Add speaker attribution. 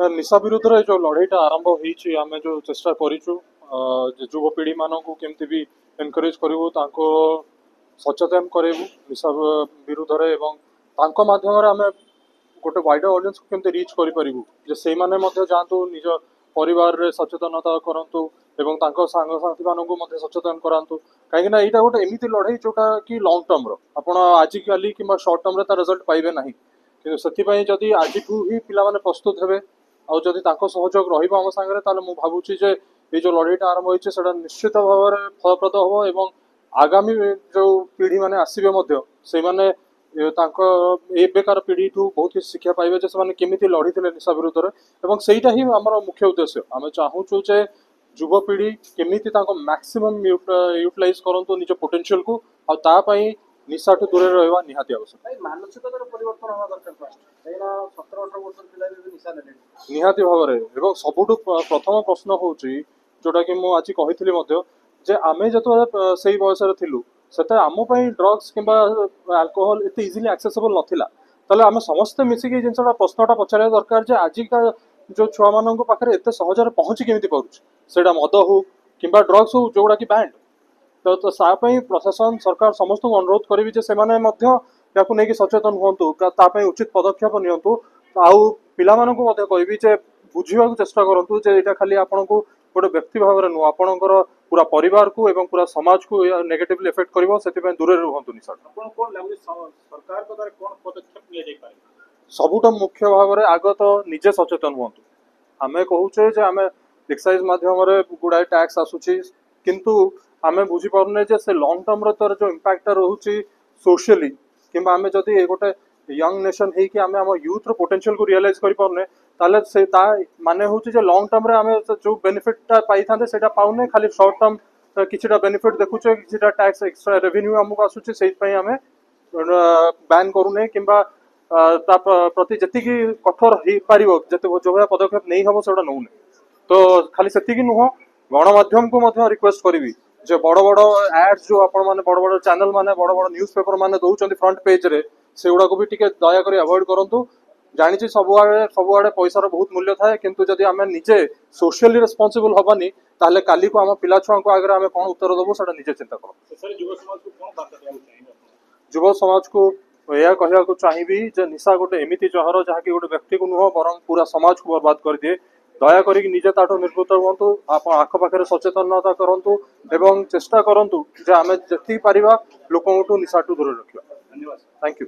Speaker 1: निशा विरुद्ध रे जो लड़ाईटा आरंभ होईची आमे जो चेष्टा करिछु युवपीढ़ी मानक केमती भी एनकरेज करू तांको सचेतन करेबू निशा विरुद्ध रे एवं तांको माध्यम रे आमे गोटे वाइडर ऑडियंस को केमती रीच करि परिबू जे सेई माने मध्ये जानतु निज परिवार रे सचेतनता करंतु एवं तांको सांग साथी मानक मध्ये सचेतन करांतु काहे ना एटा गोटे एमिति लड़ाई जोटा कि लॉन्ग टर्म रो आपण आज काली किबा शॉर्ट टर्म रे ता रिजल्ट पाइबे नाही कि सेति पई जदी आजिठू ही पिला माने प्रस्तुत हेबे और जदि तांको सहयोग रहिबो हम संगे ताले मु भाबुची जे ए जो लड़ाईटा आरंभ होइছে सेटा निश्चित भाव में फलप्रद हो एवं आगामी जो पीढ़ी माने आसीबे मध्ये से माने तांको एबेकार पीढ़ी ठू बहुत ही शिक्षा पाइबे जे से केमिति लड़ीथिले निशा विरुद्ध रे एवं सेटा ही हमर मुख्य उद्देश्य आमे चाहूछु जे युवपीढ़ी केमिति तांको मैक्सिमम यूटिलाइज करंतु निज पोटेंशियल को आ ता पई निशा ठू दूर रहबा निहाती आवश्यक
Speaker 2: मानसिकतार परिवर्तन होगा दरकार फास्ट एना 17-18 वर्ष पिला भी निशा नेले
Speaker 1: निहाती भाव में एवं सबुठु प्रथम प्रश्न होची जोटा कि मु आज कहिथिली मध्ये जे आमे जतो सेही बयस रे थिलु सेते आमो पई ड्रग्स किंबा अल्कोहल एते इजीली एक्सेसिबल नथिला तले आमे समस्त मिसी के जिनसटा प्रश्नटा पचारे दरकार जे आज का जो छुआ मानन पाखरे एते सहज रे पहुंची केमिति परुछ सेडा मद हो किंबा ड्रग्स हो जोडा कि बैंड तो सा पई प्रशासन सरकार समस्त को अनुरोध करिवि जे सेमाने मध्ये याकु नेकी सचेतन होंतु ता पई उचित पदक्षेप नियंतु आउ पिला मानन को मध्ये कहबि जे बुझिबा को चेष्टा करंतु जे एटा खाली आपन को गोटे व्यक्ति भाव रे नु आपनकर पूरा परिवार को एवं पूरा समाज को नेगेटिवली इफेक्ट करिवो सेति पई दूर रहंतु निशा
Speaker 2: आपन कोन लागले सरकार को द्वारा कोन पदक्षेप लिया जाय पारे
Speaker 1: सबुटा मुख्य भाव रे आगो तो निजे सचेतन होंतु आमे कहूचे जे आमे एक्साइज माध्यम रे गुडाई टैक्स आसुची किंतु आमे बुझी परने जे से लॉन्ग टर्म रो तर जो इंपैक्ट रहउची सोशली किंबा आमे जदी गोटे यंग नेशन हे कि आमे हम यूथ रो पोटेंशियल को रियलाइज करि परने ताले से ता माने होची जे लॉन्ग टर्म रे आमे जो बेनिफिट पाई थांदे सेटा पाउने खाली शॉर्ट टर्म किछटा बेनिफिट देखुचे किछटा टैक्स एक्स्ट्रा रेवेन्यू हमको आसुचे सेहि पई आमे बैन करूने किंबा ता प्रति जति की कठोर ही पारिबो जते जो भया पदक्षेप नहीं हबो सेटा नउने तो खाली सेति की नुह गणमाध्यम को मध्य रिक्वेस्ट करिवि जे बड़ बड़ एड्स जो आपण माने बड़ बड़ चैनल माने बड़ बड़ न्यूज़पेपर माने दउचंदी फ्रंट पेज रे सेउडा को भी टिके दया करी अवॉइड करंतु जानि सब आड़े पैसार बहुत मूल्य थाए किंतु जदि आमे निजे सोशली रेस्पोंसिबल हबानी ताले काली को हम पिला छुआ को आगे आमे कोन उत्तर देबो सेटा निजे चिंता करो
Speaker 2: सर युवा समाज को कोन बात देबा चाहिए
Speaker 1: युवा समाज को या कहया को चाहिबी जे निशा गोटे एमिति जहर जहा कि गोटे व्यक्ति को नुह बरं पूरा समाज को बर्बाद कर दिए दया करी निजे ताठो निर्भूत हुंतु आप आख पाखे सचेतनता करंतु एवं चेष्टा करंतु जे आमे जति पारिबा लोकंटू निशाटू दूर रखिबा
Speaker 2: धन्यवाद
Speaker 1: थैंक यू।